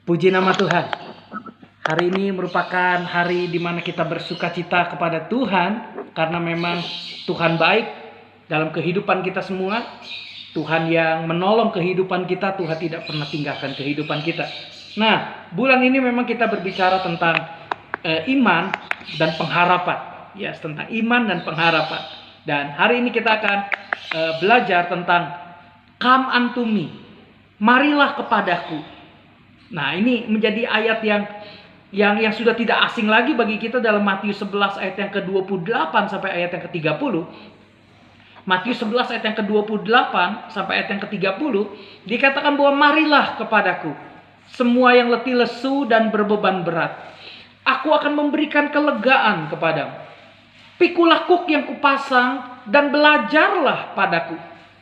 Puji nama Tuhan. Hari ini merupakan hari di mana kita bersukacita kepada Tuhan karena memang Tuhan baik dalam kehidupan kita semua. Tuhan yang menolong kehidupan kita, Tuhan tidak pernah tinggalkan kehidupan kita. Nah, bulan ini memang kita berbicara tentang iman dan pengharapan. Ya, tentang iman dan pengharapan. Dan hari ini kita akan belajar tentang Come unto me, marilah kepadaku. Nah, ini menjadi ayat yang sudah tidak asing lagi bagi kita dalam Matius 11 ayat yang ke-28 sampai ayat yang ke-30. Matius 11 ayat yang ke-28 sampai ayat yang ke-30 dikatakan bahwa marilah kepadaku semua yang letih lesu dan berbeban berat. Aku akan memberikan kelegaan kepadamu. Pikulah kuk yang kupasang dan belajarlah padaku.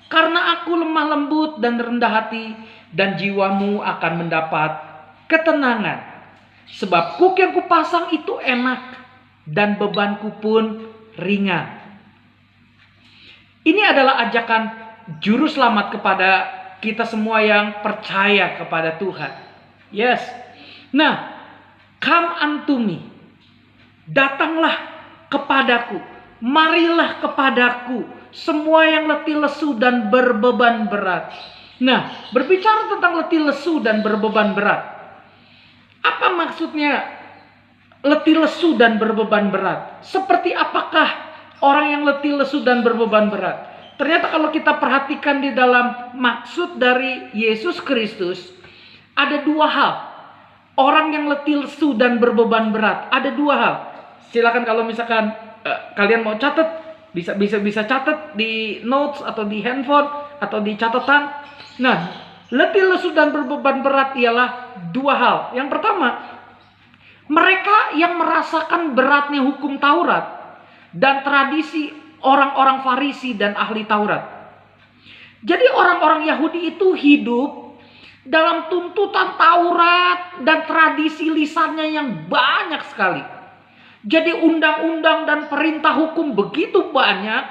Karena aku lemah lembut dan rendah hati, dan jiwamu akan mendapat ketenangan. Sebab kuk yang kupasang itu enak, dan bebanku pun ringan. Ini adalah ajakan juru selamat kepada kita semua yang percaya kepada Tuhan. Yes. Nah, come unto me. Datanglah kepadaku. Marilah kepadaku. Semua yang letih lesu dan berbeban berat. Nah, berbicara tentang letih lesu dan berbeban berat. Apa maksudnya letih lesu dan berbeban berat? Seperti apakah orang yang letih lesu dan berbeban berat? Ternyata kalau kita perhatikan di dalam maksud dari Yesus Kristus, ada dua hal. Orang yang letih lesu dan berbeban berat, ada dua hal. Silakan kalau misalkan kalian mau catat, bisa catat di notes atau di handphone atau di catatan. Nah, letih lesu dan berbeban berat ialah dua hal. Yang pertama, mereka yang merasakan beratnya hukum Taurat dan tradisi orang-orang Farisi dan ahli Taurat. Jadi orang-orang Yahudi itu hidup dalam tuntutan Taurat dan tradisi lisannya yang banyak sekali. Jadi undang-undang dan perintah hukum begitu banyak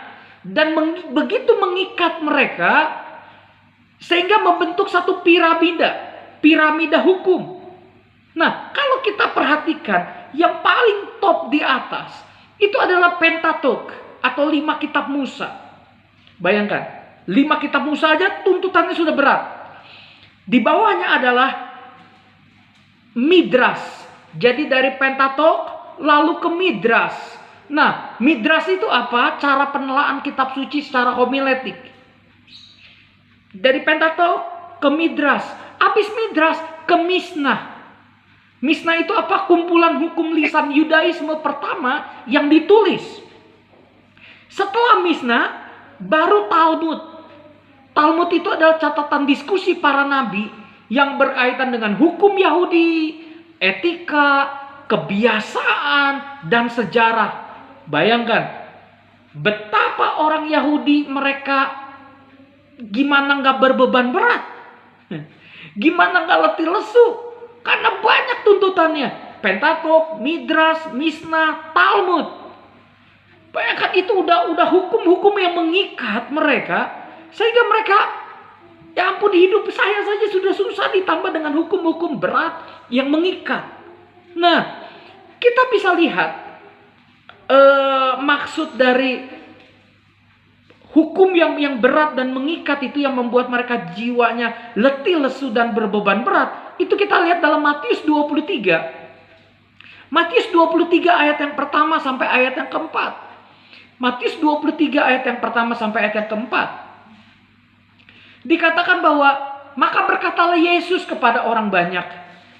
dan begitu mengikat mereka sehingga membentuk satu piramida hukum. Nah, kalau kita perhatikan yang paling top di atas itu adalah Pentateuch atau 5 kitab Musa. Bayangkan, 5 kitab Musa aja tuntutannya sudah berat. Di bawahnya adalah Midras. Jadi dari Pentateuch lalu ke Midras. Nah, Midras itu apa? Cara penelaan kitab suci secara homiletik. Dari Pentateuch ke Midras. Habis Midras ke Mishnah. Mishnah itu apa? Kumpulan hukum lisan Yudaisme pertama yang ditulis. Setelah Mishnah, baru Talmud. Talmud itu adalah catatan diskusi para nabi yang berkaitan dengan hukum Yahudi, etika, kebiasaan, dan sejarah. Bayangkan, betapa orang Yahudi mereka gimana gak berbeban berat. Gimana gak letih lesu. Karena banyak tuntutannya. Pentateuch, Midras, Mishnah, Talmud. Bayangkan itu udah hukum-hukum yang mengikat mereka. Sehingga mereka, ya ampun, hidup saya saja sudah susah ditambah dengan hukum-hukum berat yang mengikat. Nah, kita bisa lihat maksud dari hukum yang berat dan mengikat itu yang membuat mereka jiwanya letih lesu dan berbeban berat. Itu kita lihat dalam Matius 23. Matius 23 ayat yang pertama sampai ayat yang keempat. Matius 23 ayat yang pertama sampai ayat yang keempat. Dikatakan bahwa maka berkatalah Yesus kepada orang banyak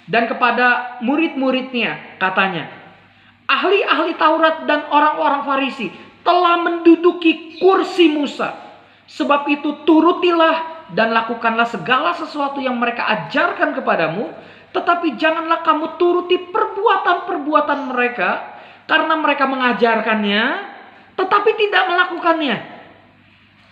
dan kepada murid-muridnya, katanya, ahli-ahli Taurat dan orang-orang Farisi telah menduduki kursi Musa. Sebab itu turutilah dan lakukanlah segala sesuatu yang mereka ajarkan kepadamu. Tetapi janganlah kamu turuti perbuatan-perbuatan mereka, karena mereka mengajarkannya tetapi tidak melakukannya.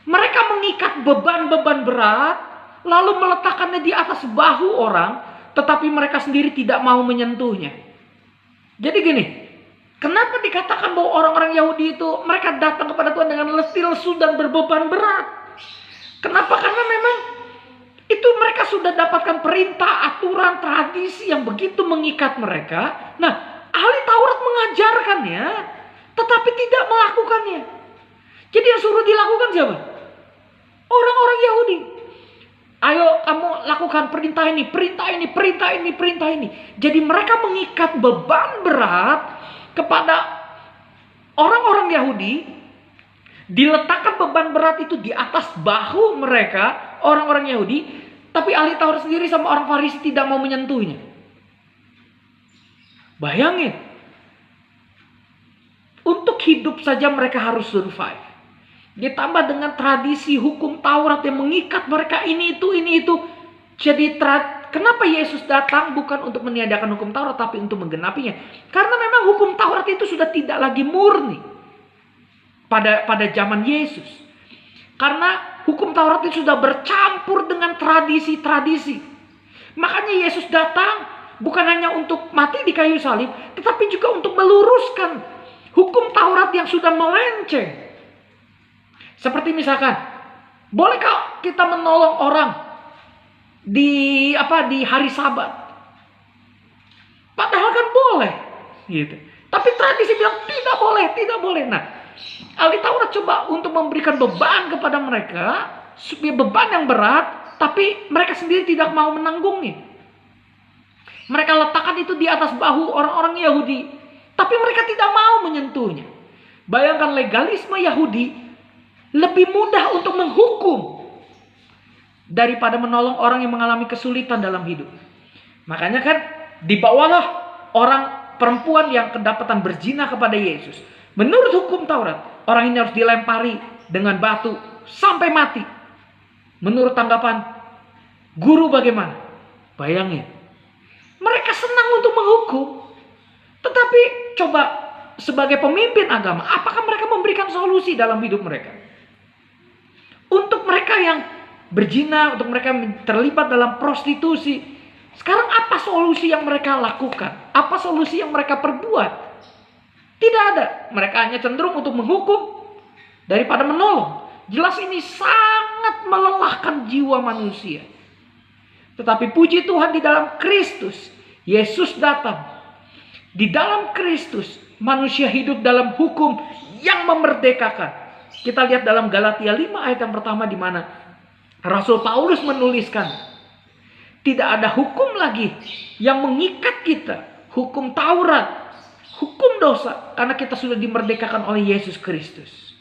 Mereka mengikat beban-beban berat lalu meletakkannya di atas bahu orang, tetapi mereka sendiri tidak mau menyentuhnya. Jadi gini, kenapa dikatakan bahwa orang-orang Yahudi itu mereka datang kepada Tuhan dengan letih lesu dan berbeban berat? Kenapa? Karena memang Itu mereka sudah dapatkan perintah, aturan, tradisi yang begitu mengikat mereka. Nah, ahli Taurat mengajarkannya, tetapi tidak melakukannya. Jadi yang suruh dilakukan siapa? Orang-orang Yahudi. Ayo kamu lakukan perintah ini, perintah ini, perintah ini, perintah ini. Jadi mereka mengikat beban berat kepada orang-orang Yahudi. Diletakkan beban berat itu di atas bahu mereka, orang-orang Yahudi. Tapi ahli Taurat sendiri sama orang Farisi tidak mau menyentuhnya. Bayangin. Untuk hidup saja mereka harus survive. Ditambah dengan tradisi hukum Taurat yang mengikat mereka ini itu. Jadi kenapa Yesus datang bukan untuk meniadakan hukum Taurat tapi untuk menggenapinya? Karena memang hukum Taurat itu sudah tidak lagi murni pada zaman Yesus. Karena hukum Taurat itu sudah bercampur dengan tradisi-tradisi. Makanya Yesus datang bukan hanya untuk mati di kayu salib, tetapi juga untuk meluruskan hukum Taurat yang sudah melenceng. Seperti misalkan, bolehkah kita menolong orang di hari Sabat? Padahal kan boleh, gitu. Tapi tradisi bilang tidak boleh. Nah, ahli Taurat coba untuk memberikan beban kepada mereka, supaya beban yang berat, tapi mereka sendiri tidak mau menanggungnya. Mereka letakkan itu di atas bahu orang-orang Yahudi, tapi mereka tidak mau menyentuhnya. Bayangkan legalisme Yahudi lebih mudah untuk menghukum daripada menolong orang yang mengalami kesulitan dalam hidup. Makanya kan dibawalah orang perempuan yang kedapatan berzina kepada Yesus. Menurut hukum Taurat, orang ini harus dilempari dengan batu sampai mati. Menurut tanggapan guru bagaimana? Bayangin. Mereka senang untuk menghukum. Tetapi coba sebagai pemimpin agama, apakah mereka memberikan solusi dalam hidup mereka? Untuk mereka yang berzina, untuk mereka yang terlibat dalam prostitusi, sekarang apa solusi yang mereka lakukan? Apa solusi yang mereka perbuat? Tidak ada. Mereka hanya cenderung untuk menghukum daripada menolong. Jelas ini sangat melelahkan jiwa manusia. Tetapi puji Tuhan, di dalam Kristus, Yesus datang. Di dalam Kristus, manusia hidup dalam hukum yang memerdekakan. Kita lihat dalam Galatia 5 ayat yang pertama, di mana Rasul Paulus menuliskan, tidak ada hukum lagi yang mengikat kita. Hukum Taurat, hukum dosa, karena kita sudah dimerdekakan oleh Yesus Kristus.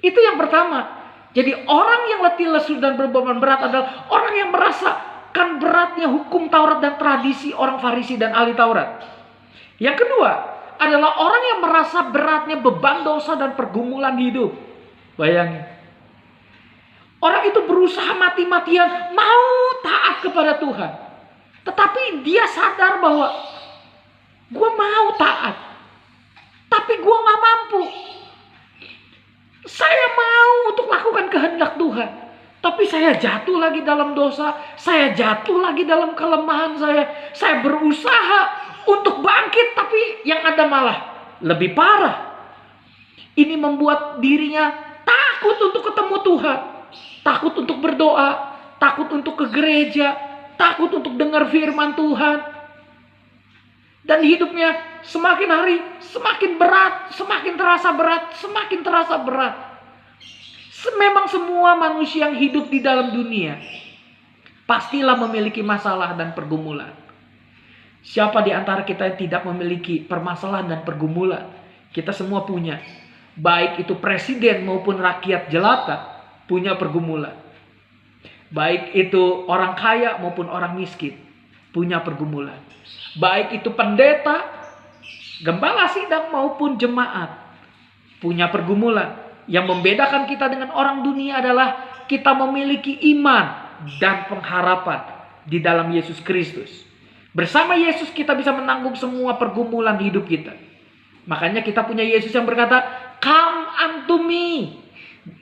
Itu yang pertama. Jadi orang yang letih, lesu dan berbeban berat adalah orang yang merasakan beratnya hukum Taurat dan tradisi orang Farisi dan ahli Taurat. Yang kedua adalah orang yang merasa beratnya beban dosa dan pergumulan hidup. Bayangin. Orang itu berusaha mati-matian mau taat kepada Tuhan. Tetapi dia sadar bahwa gue mau taat, tapi gue gak mampu. Saya mau untuk lakukan kehendak Tuhan, tapi saya jatuh lagi dalam dosa. Saya jatuh lagi dalam kelemahan saya. Saya berusaha untuk bangkit, tapi yang ada malah lebih parah. Ini membuat dirinya takut untuk ketemu Tuhan, takut untuk berdoa, takut untuk ke gereja, takut untuk dengar firman Tuhan. Dan hidupnya semakin hari semakin berat, semakin terasa berat, semakin terasa berat. Memang semua manusia yang hidup di dalam dunia pastilah memiliki masalah dan pergumulan. Siapa di antara kita yang tidak memiliki permasalahan dan pergumulan? Kita semua punya. Baik itu presiden maupun rakyat jelata punya pergumulan. Baik itu orang kaya maupun orang miskin punya pergumulan. Baik itu pendeta, gembala sidang maupun jemaat punya pergumulan. Yang membedakan kita dengan orang dunia adalah kita memiliki iman dan pengharapan di dalam Yesus Kristus. Bersama Yesus kita bisa menanggung semua pergumulan hidup kita. Makanya kita punya Yesus yang berkata, "Come unto me."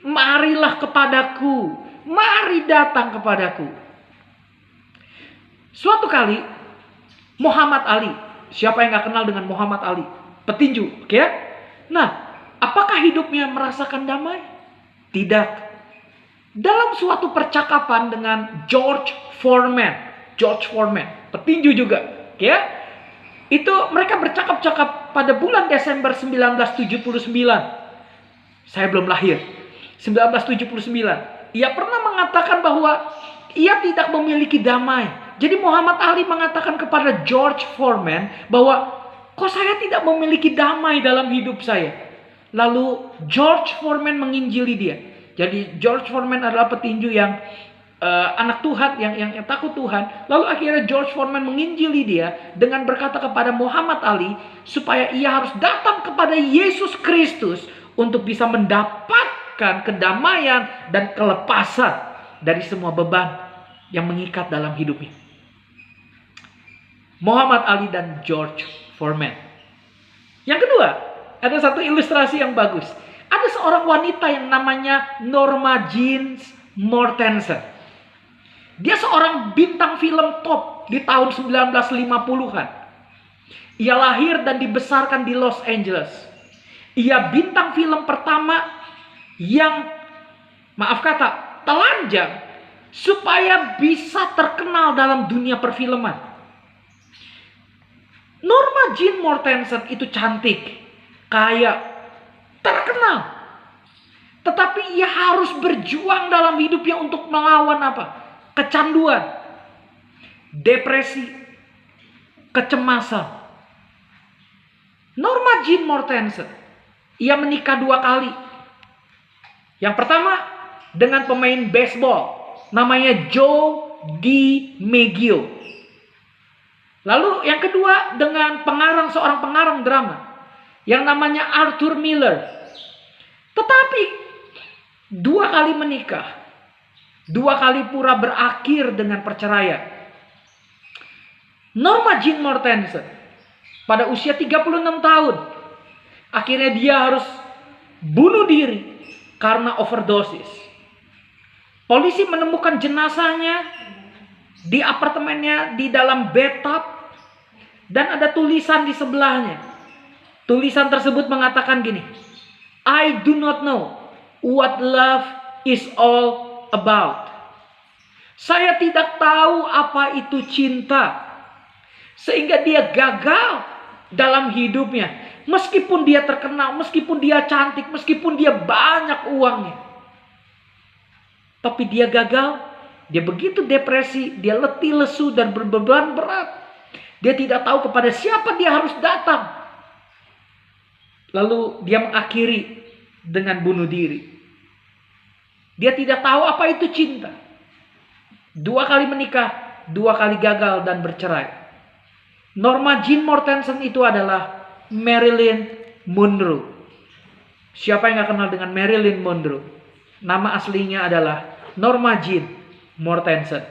Marilah kepadaku. Mari datang kepadaku. Suatu kali Muhammad Ali. Siapa yang gak kenal dengan Muhammad Ali? Petinju, oke ya? Nah, apakah hidupnya merasakan damai? Tidak. Dalam suatu percakapan dengan George Foreman, petinju juga, ya. Itu mereka bercakap-cakap pada bulan Desember 1979. Saya belum lahir. 1979. Ia pernah mengatakan bahwa ia tidak memiliki damai. Jadi Muhammad Ali mengatakan kepada George Foreman bahwa kok saya tidak memiliki damai dalam hidup saya. Lalu George Foreman menginjili dia. Jadi George Foreman adalah petinju yang anak Tuhan, yang takut Tuhan. Lalu akhirnya George Foreman menginjili dia dengan berkata kepada Muhammad Ali supaya ia harus datang kepada Yesus Kristus untuk bisa mendapatkan kedamaian dan kelepasan dari semua beban yang mengikat dalam hidupnya. Muhammad Ali dan George Foreman. Yang kedua, ada satu ilustrasi yang bagus. Ada seorang wanita yang namanya Norma Jean Mortensen. Dia seorang bintang film top di tahun 1950-an. Ia lahir dan dibesarkan di Los Angeles. Ia bintang film pertama yang, maaf kata, telanjang supaya bisa terkenal dalam dunia perfilman. Norma Jean Mortensen itu cantik, kaya, terkenal. Tetapi ia harus berjuang dalam hidupnya untuk melawan apa? Kecanduan, depresi, kecemasan. Norma Jean Mortensen, ia menikah 2 kali. Yang pertama dengan pemain baseball namanya Joe DiMaggio. Lalu yang kedua dengan seorang pengarang drama yang namanya Arthur Miller. Tetapi 2 kali menikah, 2 kali pura berakhir dengan perceraian. Norma Jean Mortensen pada usia 36 tahun akhirnya dia harus bunuh diri karena overdosis. Polisi menemukan jenazahnya di apartemennya di dalam bathtub dan ada tulisan di sebelahnya. Tulisan tersebut mengatakan gini, I do not know what love is all about. Saya tidak tahu apa itu cinta. Sehingga dia gagal dalam hidupnya. Meskipun dia terkenal, meskipun dia cantik, meskipun dia banyak uangnya. Tapi dia gagal, dia begitu depresi, dia letih lesu dan berbeban berat. Dia tidak tahu kepada siapa dia harus datang. Lalu dia mengakhiri dengan bunuh diri. Dia tidak tahu apa itu cinta. 2 kali menikah, 2 kali gagal dan bercerai. Norma Jean Mortensen itu adalah Marilyn Monroe. Siapa yang gak kenal dengan Marilyn Monroe? Nama aslinya adalah Norma Jean Mortensen.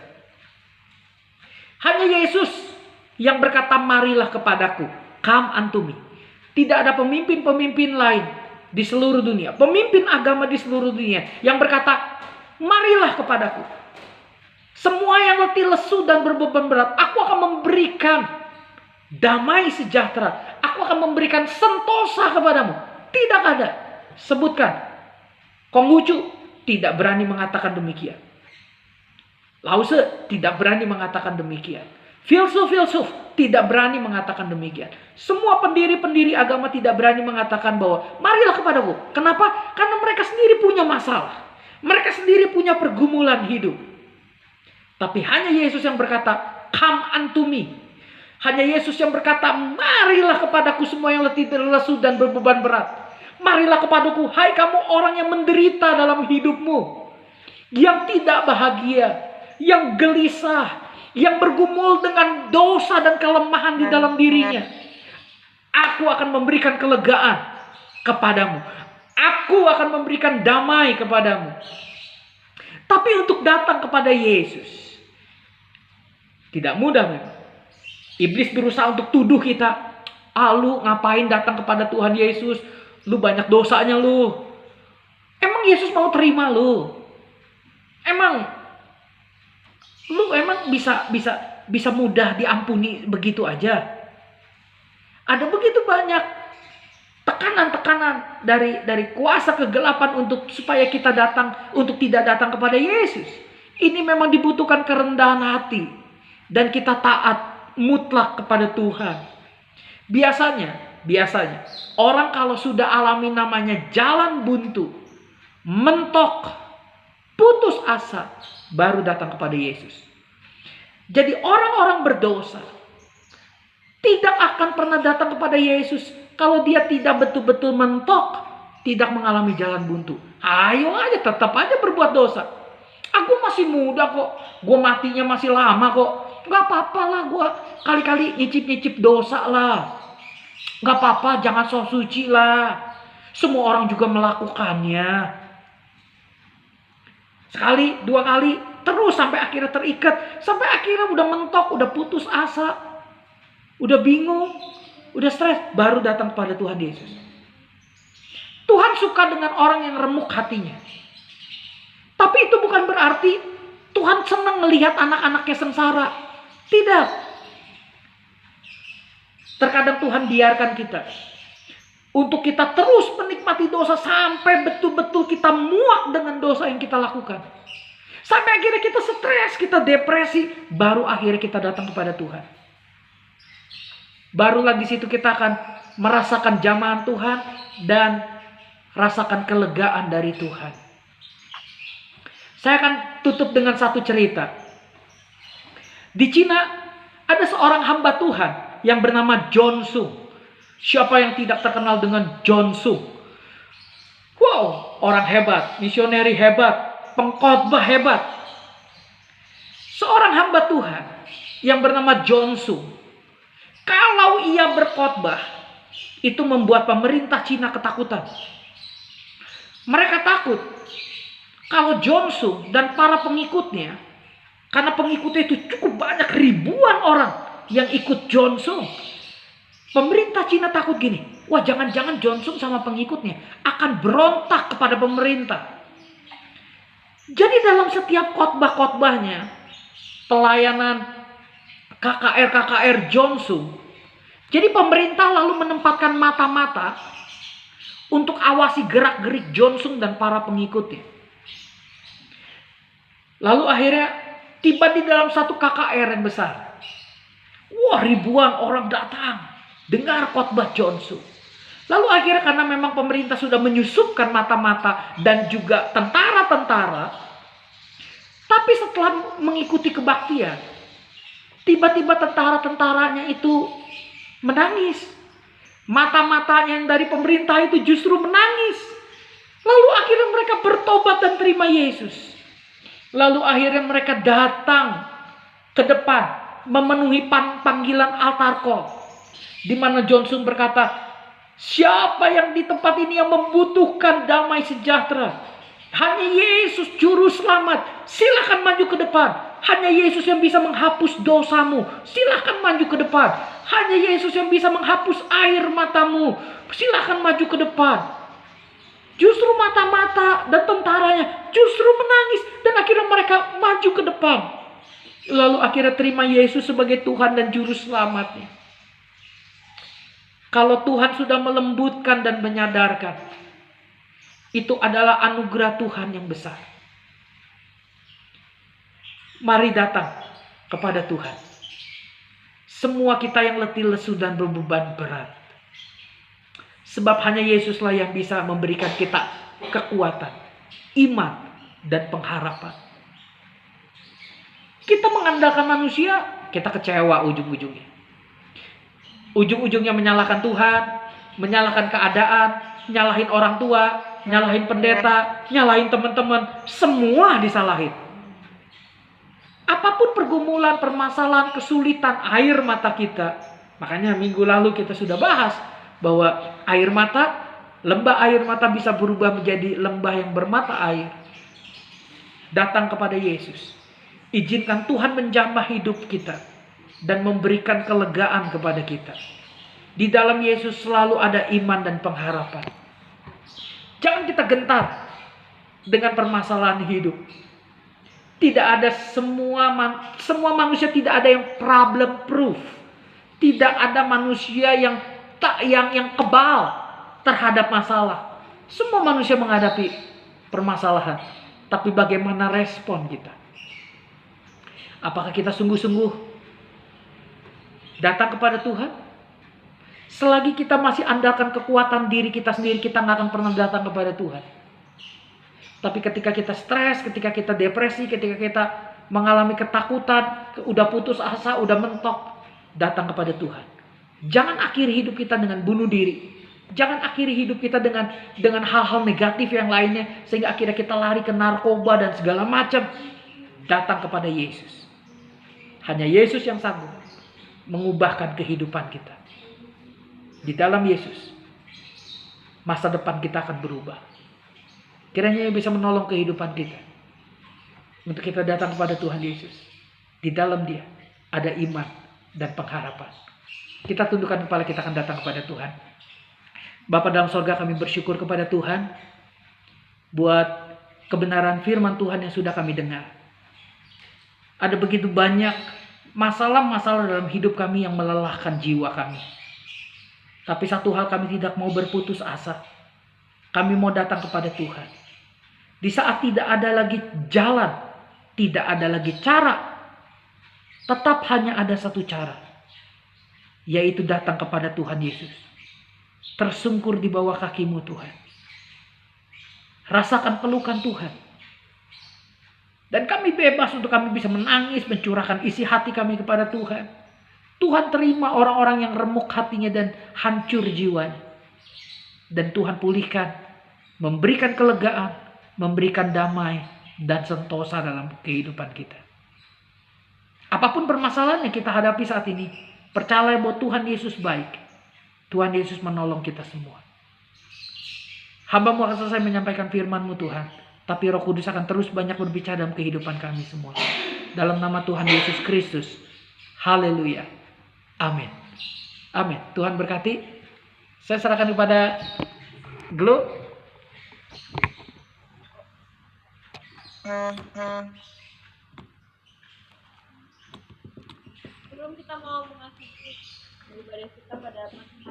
Hanya Yesus yang berkata, marilah kepadaku, come unto me. Tidak ada pemimpin-pemimpin lain di seluruh dunia, pemimpin agama di seluruh dunia yang berkata, marilah kepadaku. Semua yang letih lesu dan berbeban berat, aku akan memberikan damai sejahtera. Aku akan memberikan sentosa kepadamu. Tidak ada. Sebutkan. Konghucu tidak berani mengatakan demikian. Lause tidak berani mengatakan demikian. Filsuf tidak berani mengatakan demikian. Semua pendiri-pendiri agama tidak berani mengatakan bahwa marilah kepadaku. Kenapa? Karena mereka sendiri punya masalah. Mereka sendiri punya pergumulan hidup. Tapi hanya Yesus yang berkata, come unto me. Hanya Yesus yang berkata, marilah kepadaku semua yang letih lesu dan berbeban berat. Marilah kepadaku, hai kamu orang yang menderita dalam hidupmu. Yang tidak bahagia, yang gelisah, yang bergumul dengan dosa dan kelemahan di dalam dirinya. Aku akan memberikan kelegaan kepadamu. Aku akan memberikan damai kepadamu. Tapi untuk datang kepada Yesus tidak mudah memang. Iblis berusaha untuk tuduh kita. Lu ngapain datang kepada Tuhan Yesus? Lu banyak dosanya lu. Emang Yesus mau terima lu? Emang bisa mudah diampuni begitu aja? Ada begitu banyak tekanan-tekanan dari kuasa kegelapan supaya kita untuk tidak datang kepada Yesus. Ini memang dibutuhkan kerendahan hati dan kita taat mutlak kepada Tuhan. Biasanya orang kalau sudah alami namanya jalan buntu, mentok, putus asa, baru datang kepada Yesus. Jadi orang-orang berdosa tidak akan pernah datang kepada Yesus kalau dia tidak betul-betul mentok, tidak mengalami jalan buntu. Ayo aja, tetap aja berbuat dosa. Aku masih muda kok, gue matinya masih lama kok. Gak apa-apa lah, gue kali-kali nyicip-nyicip dosa lah. Gak apa-apa, jangan sok suci lah. Semua orang juga melakukannya. Sekali, dua kali, terus sampai akhirnya terikat. Sampai akhirnya udah mentok, udah putus asa. Udah bingung, udah stres, baru datang kepada Tuhan Yesus. Tuhan suka dengan orang yang remuk hatinya. Tapi itu bukan berarti Tuhan senang melihat anak-anaknya sengsara. Tidak. Terkadang Tuhan biarkan kita untuk kita terus menikmati dosa sampai betul-betul kita muak dengan dosa yang kita lakukan. Sampai akhirnya kita stres, kita depresi, baru akhirnya kita datang kepada Tuhan. Barulah di situ kita akan merasakan jamahan Tuhan dan rasakan kelegaan dari Tuhan. Saya akan tutup dengan satu cerita. Di Cina ada seorang hamba Tuhan yang bernama John Sung. Siapa yang tidak terkenal dengan John Sung? Wow, orang hebat, misioneri hebat, pengkhotbah hebat. Seorang hamba Tuhan yang bernama John Sung. Kalau ia berkhotbah, itu membuat pemerintah Cina ketakutan. Mereka takut kalau John Sung dan para pengikutnya, karena pengikutnya itu cukup banyak, ribuan orang yang ikut John Sung. Pemerintah Cina takut gini, wah jangan-jangan John Sung sama pengikutnya akan berontak kepada pemerintah. Jadi dalam setiap khotbah-khotbahnya, pelayanan KKR John Sung, jadi pemerintah lalu menempatkan mata-mata untuk awasi gerak-gerik John Sung dan para pengikutnya. Lalu akhirnya tiba di dalam satu KKR yang besar. Wah, ribuan orang datang dengar khotbah John Sung. Lalu akhirnya karena memang pemerintah sudah menyusupkan mata-mata dan juga tentara-tentara, tapi setelah mengikuti kebaktian, tiba-tiba tentara-tentaranya itu menangis. Mata-matanya yang dari pemerintah itu justru menangis. Lalu akhirnya mereka bertobat dan terima Yesus. Lalu akhirnya mereka datang ke depan memenuhi panggilan altar call, di mana John Sung berkata, siapa yang di tempat ini yang membutuhkan damai sejahtera? Hanya Yesus juru selamat. Silakan maju ke depan. Hanya Yesus yang bisa menghapus dosamu. Silakan maju ke depan. Hanya Yesus yang bisa menghapus air matamu. Silakan maju ke depan. Justru mata-mata dan tentaranya justru menangis. Dan akhirnya mereka maju ke depan. Lalu akhirnya terima Yesus sebagai Tuhan dan Juru Selamatnya. Kalau Tuhan sudah melembutkan dan menyadarkan, itu adalah anugerah Tuhan yang besar. Mari datang kepada Tuhan. Semua kita yang letih, lesu dan berbeban berat. Sebab hanya Yesuslah yang bisa memberikan kita kekuatan, iman, dan pengharapan. Kita mengandalkan manusia, kita kecewa ujung-ujungnya. Ujung-ujungnya menyalahkan Tuhan, menyalahkan keadaan, nyalahin orang tua, nyalahin pendeta, nyalahin teman-teman, semua disalahin. Apapun pergumulan, permasalahan, kesulitan air mata kita. Makanya minggu lalu kita sudah bahas bahwa air mata, lembah air mata bisa berubah menjadi lembah yang bermata air. Datang kepada Yesus. Izinkan Tuhan menjamah hidup kita dan memberikan kelegaan kepada kita. Di dalam Yesus selalu ada iman dan pengharapan. Jangan kita gentar dengan permasalahan hidup. Tidak ada semua manusia tidak ada yang problem proof. Tidak ada manusia yang kebal. terhadap masalah. Semua manusia menghadapi permasalahan. Tapi bagaimana respon kita? Apakah kita sungguh-sungguh datang kepada Tuhan? Selagi kita masih andalkan kekuatan diri kita sendiri, kita nggak akan pernah datang kepada Tuhan. Tapi ketika kita stres, ketika kita depresi, ketika kita mengalami ketakutan, udah putus asa, udah mentok, datang kepada Tuhan. Jangan akhiri hidup kita dengan bunuh diri. Jangan akhiri hidup kita dengan hal-hal negatif yang lainnya, sehingga akhirnya kita lari ke narkoba dan segala macam. Datang kepada Yesus. Hanya Yesus yang sanggup mengubahkan kehidupan kita. Di dalam Yesus, masa depan kita akan berubah. Kiranya bisa menolong kehidupan kita. Untuk kita datang kepada Tuhan Yesus. Di dalam Dia ada iman dan pengharapan. Kita tundukkan kepala, kita akan datang kepada Tuhan. Bapa dalam sorga, kami bersyukur kepada Tuhan buat kebenaran firman Tuhan yang sudah kami dengar. Ada begitu banyak masalah-masalah dalam hidup kami yang melelahkan jiwa kami. Tapi satu hal, kami tidak mau berputus asa. Kami mau datang kepada Tuhan. Di saat tidak ada lagi jalan, tidak ada lagi cara, tetap hanya ada satu cara, yaitu datang kepada Tuhan Yesus. Tersungkur di bawah kaki-Mu Tuhan. Rasakan pelukan Tuhan. Dan kami bebas untuk kami bisa menangis, mencurahkan isi hati kami kepada Tuhan. Tuhan terima orang-orang yang remuk hatinya dan hancur jiwanya. Dan Tuhan pulihkan, memberikan kelegaan, memberikan damai dan sentosa dalam kehidupan kita. Apapun permasalahan yang kita hadapi saat ini, percayalah bahwa Tuhan Yesus baik. Tuhan Yesus menolong kita semua. Hamba-Mu akan selesai menyampaikan firman-Mu Tuhan. Tapi Roh Kudus akan terus banyak berbicara dalam kehidupan kami semua. Dalam nama Tuhan Yesus Kristus. Haleluya. Amin. Amin. Tuhan berkati. Saya serahkan kepada Glo. Sebelum kita mau mengasihi daripada kita pada